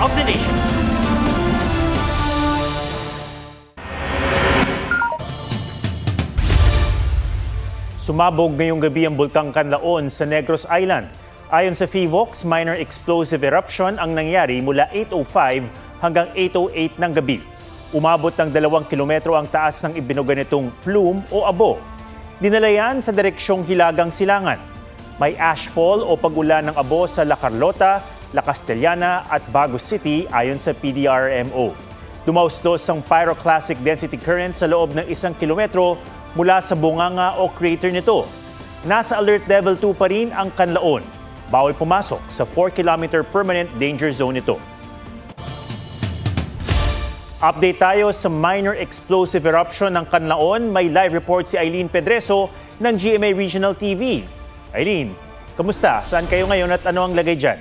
of the nation. Sumabog ngayong gabi ang Bulkang Canlaon sa Negros Island. Ayon sa PHIVOLCS, minor explosive eruption ang nangyari mula 8:05 hanggang 8:08 ng gabi. Umabot ng 2 kilometro ang taas ng ibinuga nitong plume o abo. Dinala yan sa direksyong Hilagang Silangan. May ashfall o pag-ulan ng abo sa La Carlota, La Castellana at Bagos City ayon sa PDRMO. Dumausdos ang pyroclastic density current sa loob ng 1 kilometro mula sa bunganga o crater nito. Nasa alert level 2 pa rin ang Canlaon. Bawal pumasok sa 4-kilometer permanent danger zone ito. Update tayo sa minor explosive eruption ng Canlaon. May live report si Eileen Pedreso ng GMA Regional TV. Eileen, kamusta? Saan kayo ngayon at ano ang lagay dyan?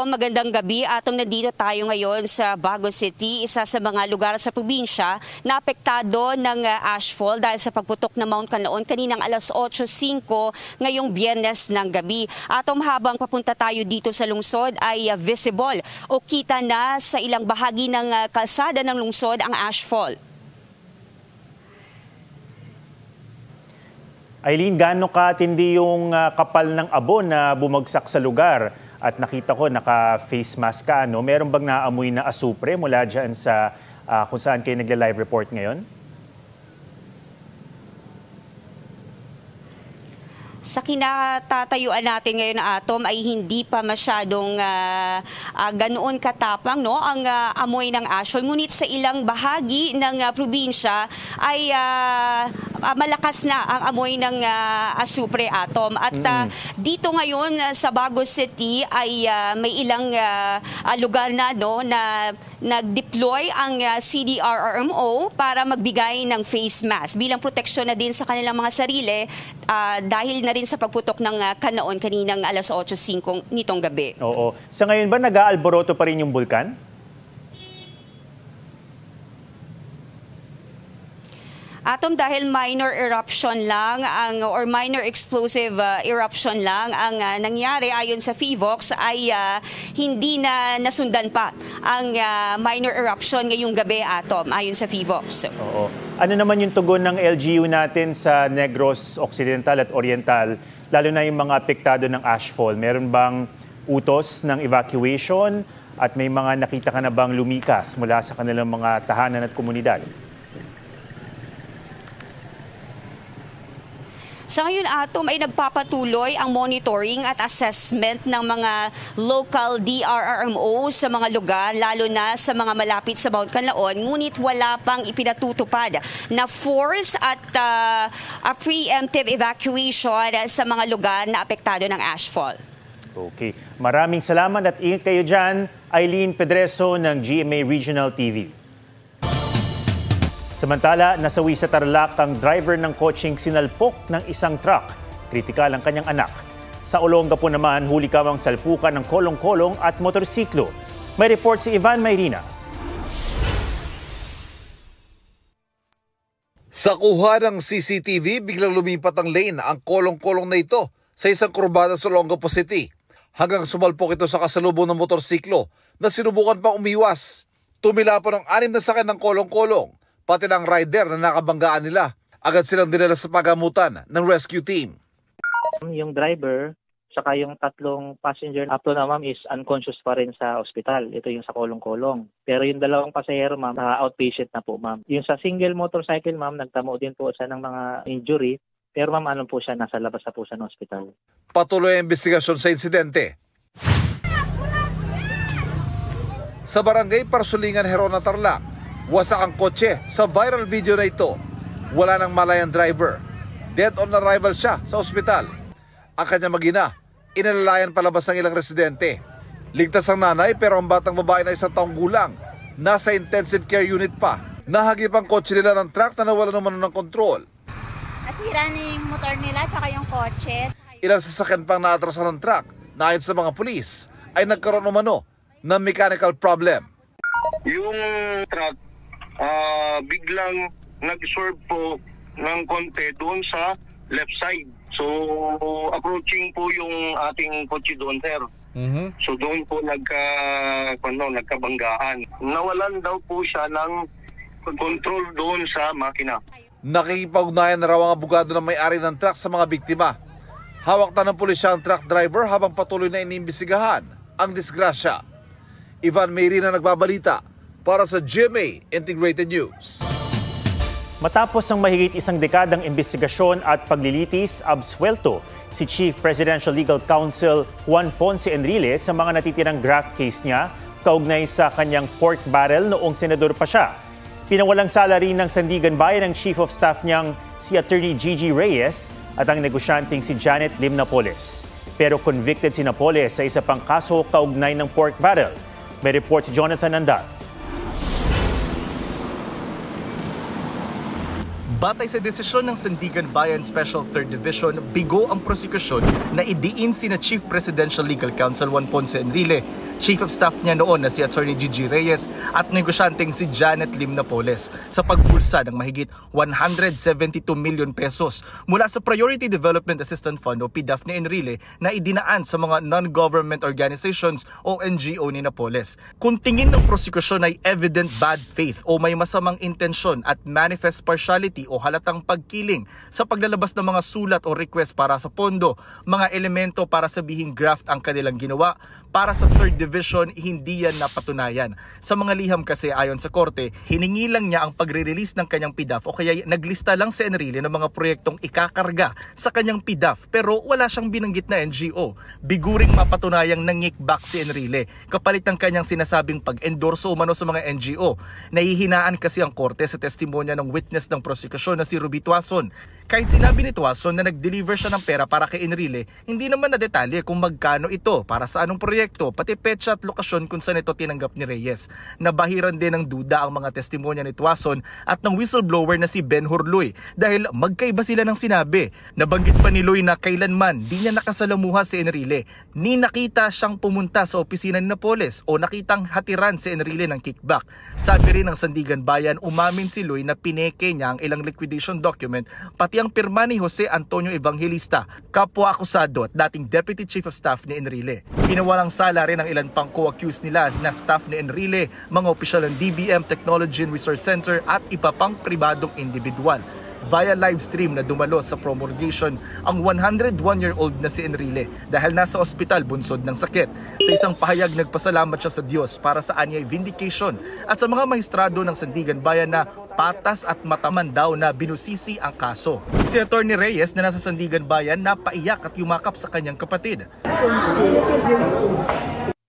Magandang gabi. Nandito tayo ngayon sa Bagos City, isa sa mga lugar sa probinsya na apektado ng ashfall dahil sa pagputok ng Mount Canlaon kaninang alas 8:05 ngayong Biyernes ng gabi. Habang papunta tayo dito sa lungsod ay visible o kita na sa ilang bahagi ng kalsada ng lungsod ang ashfall. Eileen, gaano katindi yung kapal ng abo na bumagsak sa lugar? At nakita ko, naka-face mask ka. Meron bang naamoy na asupre mula dyan sa kung saan kayo nagla-live report ngayon? Sa kinatatayuan natin ngayon na ay hindi pa masyadong ganoon katapang ang amoy ng ashfall. Ngunit sa ilang bahagi ng probinsya ay malakas na ang amoy ng asupre atom. At dito ngayon sa Bagos City ay may ilang lugar na na nag-deploy ang CDRRMO para magbigay ng face mask bilang proteksyon na din sa kanilang mga sarili dahil na rin sa pagputok ng Canlaon kaninang alas 8:05 nitong gabi. Oo. Sa ngayon ba nag-aalboroto pa rin yung bulkan? Dahil minor eruption lang or minor explosive eruption lang ang nangyari ayon sa PHIVOLCS ay hindi na nasundan pa ang minor eruption ngayong gabi ayon sa PHIVOLCS. Oo. Ano naman yung tugon ng LGU natin sa Negros Occidental at Oriental, lalo na yung mga apektado ng ashfall? Meron bang utos ng evacuation at may mga nakita ka na bang lumikas mula sa kanilang mga tahanan at komunidad? Sa ngayon, ay nagpapatuloy ang monitoring at assessment ng mga local DRRMO sa mga lugar, lalo na sa mga malapit sa Mount Canlaon. Ngunit wala pang ipinatutupad na force at a preemptive evacuation sa mga lugar na apektado ng ashfall. Okay. Maraming salamat at ingat kayo dyan. Eileen Pedreso ng GMA Regional TV. Samantala, nasawi sa Tarlac ang driver ng kotseng sinalpok ng isang truck. Kritikal ang kanyang anak. Sa Olongapo naman, huli kawang salpukan ng kolong-kolong at motorsiklo. May report si Ivan Mayrina. Sa kuha ng CCTV, biglang lumipat ang lane ang kolong-kolong na ito sa isang kurbada sa Olongapo City. Hanggang sumalpok ito sa kasalubong ng motorsiklo na sinubukan pang umiwas. Tumila po ng 6 na sakyan ng kolong-kolong. Pati ng rider na nakabanggaan nila. Agad silang dinala sa pagamutan ng rescue team. Yung driver, saka yung 3 passenger up to now, ma'am, is unconscious pa rin sa ospital. Ito yung sa kolong-kolong. Pero yung 2 pasahero, ma'am, outpatient na po, ma'am. Yung sa single motorcycle, ma'am, nagtamo din po siya ng mga injury. Pero ma'am, ano po siya, nasa labas na po siya ng ospital. Patuloy ang investigasyon sa insidente. Sa barangay Parsulingan, Herona, Tarlac, wasak ang kotse sa viral video na ito. Wala nang malayang driver. Dead on arrival siya sa ospital. Ang kanyang mag-ina, inalalayan palabas ng ilang residente. Ligtas ang nanay pero ang batang babae na 1 taong gulang, nasa intensive care unit pa. Nahagip ang kotse nila ng truck na nawala naman ng kontrol. Nasira na yung motor nila at yung kotse. Ilang sasakyan pang naatrasan ng truck na ayon sa mga pulis ay nagkaroon umano ng mechanical problem. Yung truck biglang nag-swerve po ng konti doon sa left side. So, approaching po yung ating kotse doon, sir. So, doon po nagkabanggaan. Nawalan daw po siya ng control doon sa makina. Nakikipag-ugnayan na raw ang abogado ng may-ari ng truck sa mga biktima. Hawak na ng pulisya ang truck driver habang patuloy na inimbestigahan ang disgrasya. Ivan Mayrina nagbabalita para sa GMA Integrated News. Matapos ang mahigit isang dekadang investigasyon at paglilitis, absuelto si Chief Presidential Legal Counsel Juan Ponce Enrile sa mga natitirang graft case niya kaugnay sa kanyang pork barrel noong senador pa siya. Pinawalang sala rin ng Sandigan Bayan ang Chief of Staff niyang si Attorney Gigi Reyes at ang negosyanteng si Janet Lim Napoles. Pero convicted si Napoles sa isa pang kaso kaugnay ng pork barrel. May report si Jonathan Andal. Batay sa desisyon ng Sandigan Bayan Special 3rd Division, bigo ang prosekusyon na idiin sina Chief Presidential Legal Counsel Juan Ponce Enrile, Chief of Staff niya noon na si Attorney Gigi Reyes at negosyanteng si Janet Lim Napoles sa pagbulsa ng mahigit 172 million pesos mula sa Priority Development Assistance Fund o PDAF ni Enrile na idinaan sa mga non-government organizations o NGO ni Napoles. Kung tingin ng prosekusyon ay evident bad faith o may masamang intensyon at manifest partiality o halatang pagkiling sa paglalabas ng mga sulat o request para sa pondo, mga elemento para sabihing graft ang kanilang ginawa, para sa 3rd Division, hindi yan napatunayan. Sa mga liham kasi ayon sa korte, hiningi lang niya ang pagre-release ng kanyang PDAF o kaya naglista lang si Enrile ng mga proyektong ikakarga sa kanyang PDAF pero wala siyang binanggit na NGO. Biguring mapatunayang nang-kickback si Enrile kapalit ng kanyang sinasabing pag-endorso umano sa mga NGO. Nahihinaan kasi ang korte sa testimonya ng witness ng prosekusyon na si Ruby Tuason. Kahit sinabi ni Tuason na nag-deliver siya ng pera para kay Enrile, hindi naman na detalye kung magkano ito, para sa anong proyekto, pati petsa at lokasyon kung saan ito tinanggap ni Reyes. Nabahiran din ng duda ang mga testimonya ni Tuason at ng whistleblower na si Ben Hurloy dahil magkaiba sila ng sinabi. Nabanggit pa ni Loy na kailanman di niya nakasalamuha si Enrile, ni nakita siyang pumunta sa opisina ni Napoles o nakitang hatiran si Enrile ng kickback. Sabi rin ng Sandigan Bayan, umamin si Loy na pineke niya ang ilang liquidation document pati ang pirma ni Jose Antonio Evangelista, kapwa akusado at dating Deputy Chief of Staff ni Enrile. Pinawalang sala rin ang ilan pang co-accused nila na staff ni Enrile, mga opisyal ng DBM Technology and Resource Center at iba pang pribadong individual. Via live stream na dumalo sa promulgation ang 101-year-old na si Enrile dahil nasa ospital bunsod ng sakit. Sa isang pahayag, nagpasalamat siya sa Diyos para sa anyay vindication at sa mga maestrado ng Sandigan Bayan na patas at mataman daw na binusisi ang kaso. Si Attorney Reyes na nasa Sandigan Bayan napaiyak at yumakap sa kanyang kapatid.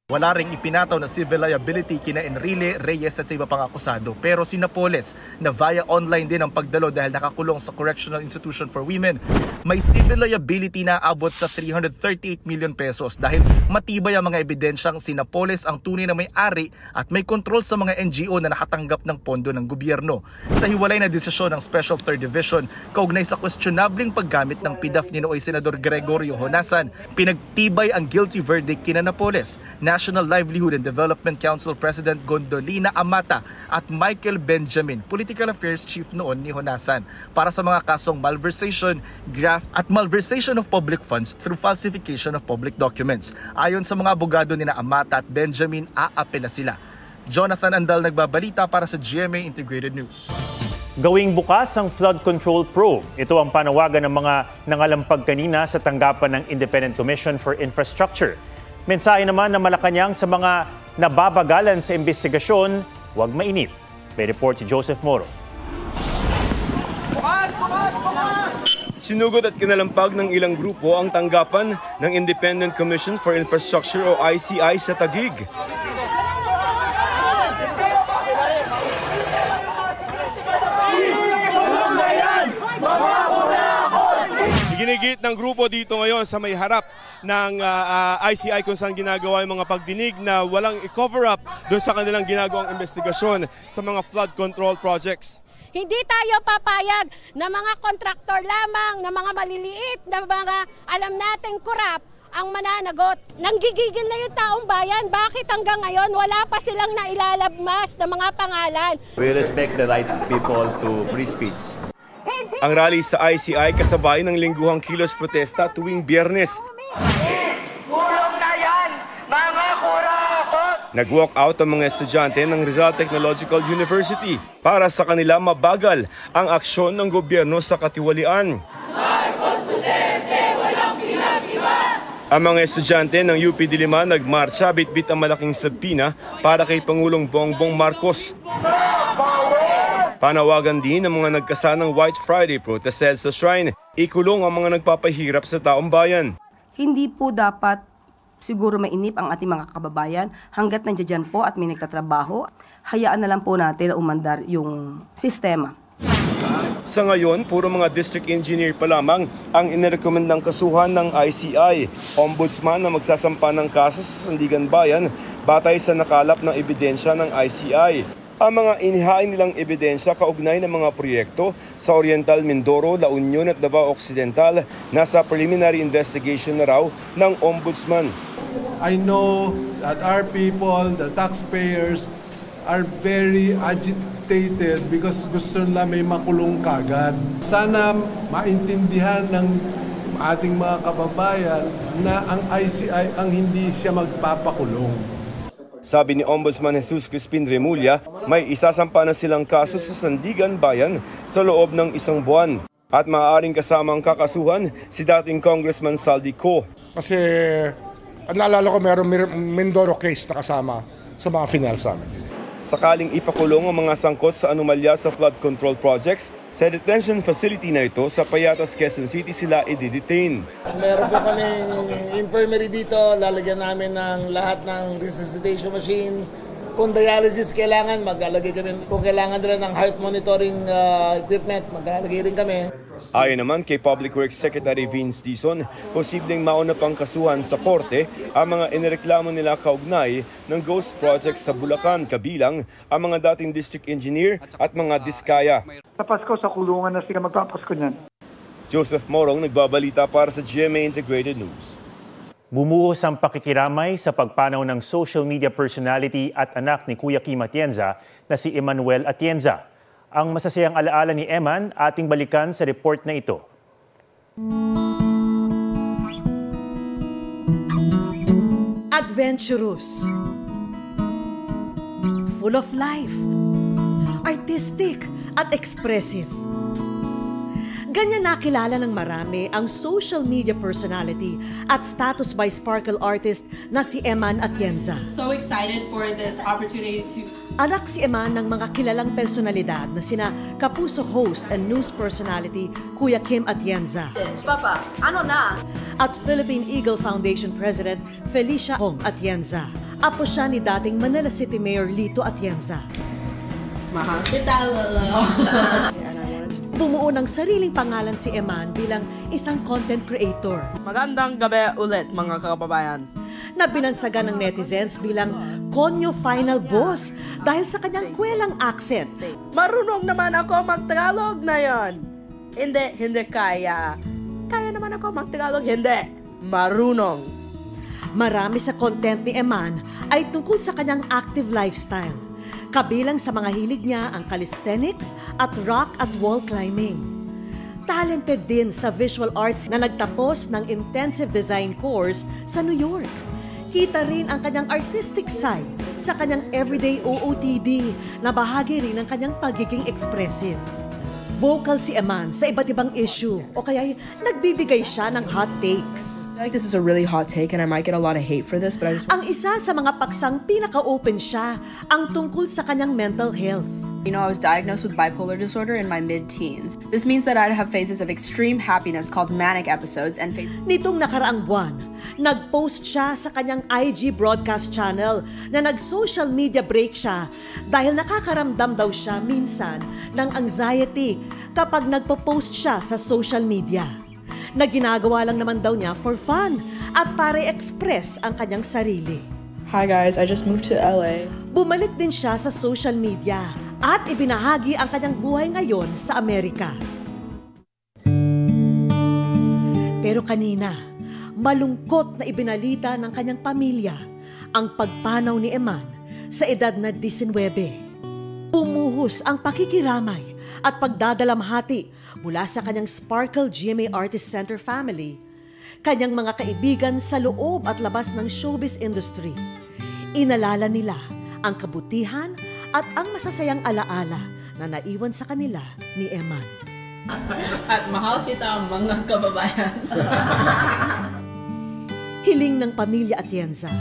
Wala ring ipinataw na civil liability kina Enrile, Reyes at sa iba pang akusado. Pero si Napoles na via online din ang pagdalo dahil nakakulong sa Correctional Institution for Women, may civil liability na abot sa 338 million pesos dahil matibay ang mga ebidensyang si Napoles ang tunay na may-ari at may control sa mga NGO na nakatanggap ng pondo ng gobyerno. Sa hiwalay na desisyon ng Special 3rd Division, kaugnay sa questionabling paggamit ng PDAF ni nooy Senador Gregorio Honasan, pinagtibay ang guilty verdict kina Napoles, National Livelihood and Development Council President Gondolina Amata at Michael Benjamin, Political Affairs Chief noon ni Honasan, para sa mga kasong malversation, graft at malversation of public funds through falsification of public documents. Ayon sa mga abogado nina Amata at Benjamin, aapela sila. Jonathan Andal nagbabalita para sa GMA Integrated News. Gawing bukas ang flood control probe. Ito ang panawagan ng mga nangalampag kanina sa tanggapan ng Independent Commission for Infrastructure. Mensahe naman ng Malacanang sa mga nababagalan sa investigasyon, huwag mainit. May report si Joseph Moro. Sinugod at kinalampag ng ilang grupo ang tanggapan ng Independent Commission for Infrastructure o ICI sa Taguig. Ginigit ng grupo dito ngayon sa may harap ng ICI kung saan ginagawa yung mga pagdinig na walang i-cover up doon sa kanilang ginagawang investigasyon sa mga flood control projects. Hindi tayo papayag na mga kontraktor lamang, na mga maliliit, na mga alam natin korap ang mananagot. Nanggigigil na yung taong bayan. Bakit hanggang ngayon wala pa silang nailalabmas na mga pangalan? We respect the right of people to free speech. Hindi Ang rally sa ICI kasabay ng lingguhang kilos protesta tuwing Biyernes. Kulong na yan, mga kurakot! Nag-walk out ang mga estudyante ng Rizal Technological University para sa kanila mabagal ang aksyon ng gobyerno sa katiwalian. Marcos Duterte, walang pinag-iba! Ang mga estudyante ng UP Diliman nagmarcha bitbit ang malaking sabina para kay Pangulong Bongbong Marcos. Panawagan din ng mga nagkasanang White Friday protest sa shrine. Ikulong ang mga nagpapahirap sa taong bayan. Hindi po dapat siguro mainip ang ating mga kababayan hanggat nandiyan po at may nagtatrabaho. Hayaan na lang po natin na umandar yung sistema. Sa ngayon, puro mga district engineer pa lamang ang inirekomendang kasuhan ng ICI. Ombudsman na magsasampa ng kaso sa Sandigan Bayan batay sa nakalap ng ebidensya ng ICI. Ang mga inihain nilang ebidensya kaugnay ng mga proyekto sa Oriental Mindoro, La Union at Davao Occidental nasa preliminary investigation na raw ng Ombudsman. I know that our people, the taxpayers, are very agitated because gusto nila may makulong kagad. Sana maintindihan ng ating mga kababayan na ang ICI ang hindi siya magpapakulong. Sabi ni Ombudsman Jesus Crispin Remulla, may isasampa na silang kaso sa Sandigan Bayan sa loob ng 1 buwan. At maaaring kasamang kakasuhan si dating Congressman Saldi Co. Kasi naalala ko mayroong Mindoro case na kasama sa mga finals namin. Sakaling ipakulong ang mga sangkot sa anomalya sa flood control projects, sa detention facility na ito sa Payatas, Quezon City sila i-detain. Meron po kaming infirmary dito, lalagyan namin ng lahat ng resuscitation machine. Kung dialysis kailangan, maglalagay kami. Kung kailangan nila ng heart monitoring equipment, maglalagay rin kami. Ayon naman kay Public Works Secretary Vince Dizon, posibleng mauna pang kasuhan sa korte ang mga inireklamo nila kaugnay ng ghost project sa Bulacan, kabilang ang mga dating district engineer at mga diskaya. Sa Pasko, sa kulungan na sila magpapasko niyan. Joseph Morong nagbabalita para sa GMA Integrated News. Bumuhos ang pakikiramay sa pagpanaw ng social media personality at anak ni Kuya Kim Atienza na si Emmanuel Atienza. Ang masasayang alaala ni Eman, ating balikan sa report na ito. Adventurous, full of life, artistic at expressive. Ganyan nakilala ng marami ang social media personality at status by sparkle artist na si Eman Atienza. So excited for this opportunity to... Anak si Eman ng mga kilalang personalidad na sina Kapuso host and news personality Kuya Kim Atienza. Papa, ano na? At Philippine Eagle Foundation President Felicia Hong Atienza. Apo siya ni dating Manila City Mayor Lito Atienza. Mahal kita, Lolo. Bumuo ng sariling pangalan si Eman bilang isang content creator. Magandang gabi ulit mga kababayan. Na binansagan ng netizens bilang Konyo Final Boss dahil sa kanyang kwelang accent. Marunong naman ako mag-Tagalog na yon. Hindi kaya. Kaya naman ako mag-Tagalog, hindi. Marunong. Marami sa content ni Eman ay tungkol sa kanyang active lifestyle. Kabilang sa mga hilig niya ang calisthenics at rock at wall climbing. Talented din sa visual arts na nagtapos ng intensive design course sa New York. Kita rin ang kanyang artistic side sa kanyang everyday OOTD na bahagi rin ng kanyang pagiging expressive. Vocal si Eman sa iba't ibang issue o kaya nagbibigay siya ng hot takes. I feel like this is a really hot take and I might get a lot of hate for this, but I just... Ang isa sa mga paksang pinaka-open siya ang tungkol sa kanyang mental health. You know, I was diagnosed with bipolar disorder in my mid-teens. This means that I'd have phases of extreme happiness called manic episodes and Nitong nakaraang buwan, nag-post siya sa kanyang IG broadcast channel na nag-social media break siya dahil nakakaramdam daw siya minsan ng anxiety kapag nagpo-post siya sa social media. Na ginagawa lang naman daw niya for fun at para express ang kanyang sarili. Hi guys, I just moved to LA. Bumalik din siya sa social media at ibinahagi ang kanyang buhay ngayon sa Amerika. Pero kanina, malungkot na ibinalita ng kanyang pamilya ang pagpanaw ni Eman sa edad na 19. Pumuhos ang pakikiramay at pagdadalamhati mula sa kanyang Sparkle GMA Artist Center family, kanyang mga kaibigan sa loob at labas ng showbiz industry. Inalala nila ang kabutihan at ang masasayang alaala na naiwan sa kanila ni Eman. At mahal kita mga kababayan. Hiling ng pamilya Atienza,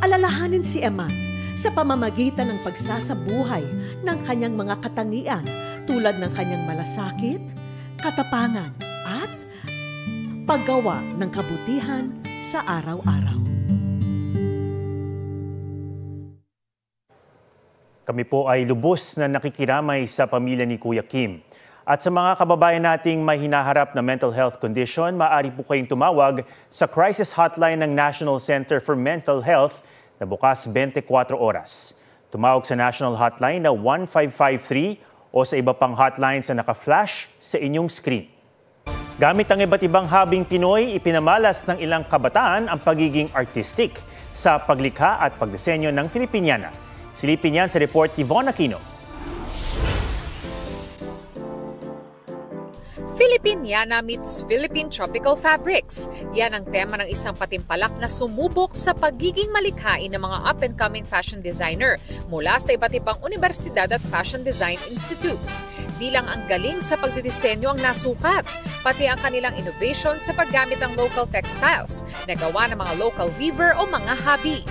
alalahanin si Eman sa pamamagitan ng pagsasabuhay ng kanyang mga katangian tulad ng kanyang malasakit, katapangan at paggawa ng kabutihan sa araw-araw. Kami po ay lubos na nakikiramay sa pamilya ni Kuya Kim. At sa mga kababayan nating may hinaharap na mental health condition, maaari po kayong tumawag sa crisis hotline ng National Center for Mental Health na bukas 24 oras. Tumawag sa national hotline na 1553 o sa iba pang hotlines na naka-flash sa inyong screen. Gamit ang iba't ibang habing Pinoy, ipinamalas ng ilang kabataan ang pagiging artistic sa paglikha at pagdisenyo ng Filipiniana. Silipin yan sa report ni Von Aquino. Filipiniana meets Philippine Tropical Fabrics. Yan ang tema ng isang patimpalak na sumubok sa pagiging malikhain ng mga up-and-coming fashion designer mula sa iba't ibang universidad at Fashion Design Institute. Di lang ang galing sa pagdidisenyo ang nasukat, pati ang kanilang innovation sa paggamit ng local textiles na gawa ng mga local weaver o mga hobby.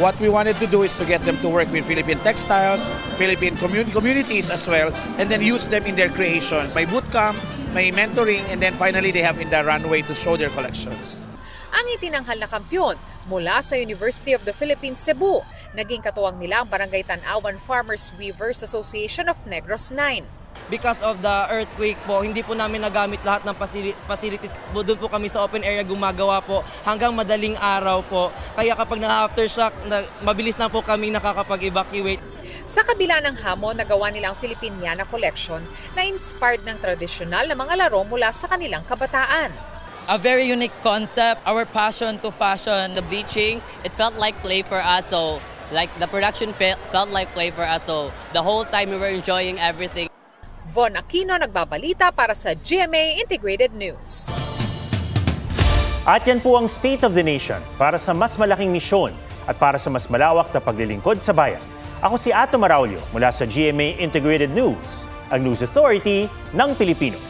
What we wanted to do is to get them to work with Philippine textiles, Philippine communities as well, and then use them in their creations. May bootcamp, may mentoring, and then finally they have in the runway to show their collections. Ang itinanghal na kampyon mula sa University of the Philippines, Cebu, naging katuwang nila ang Barangay Tanawan Farmers Weavers Association of Negros 9. Because of the earthquake po, hindi po namin nagamit lahat ng facilities. Doon po kami sa open area gumagawa po hanggang madaling araw po. Kaya kapag na-aftershock, mabilis na po kami nakakapag-evacuate. Sa kabila ng hamon, nagawa nila ang Filipiniana Collection na inspired ng tradisyonal na mga laro mula sa kanilang kabataan. A very unique concept, our passion to fashion, the bleaching, it felt like play for us. So like the production felt like play for us. So the whole time we were enjoying everything. Von Aquino nagbabalita para sa GMA Integrated News. At yan po ang State of the Nation para sa mas malaking misyon at para sa mas malawak na paglilingkod sa bayan. Ako si Ato Maraulio mula sa GMA Integrated News, ang News Authority ng Pilipino.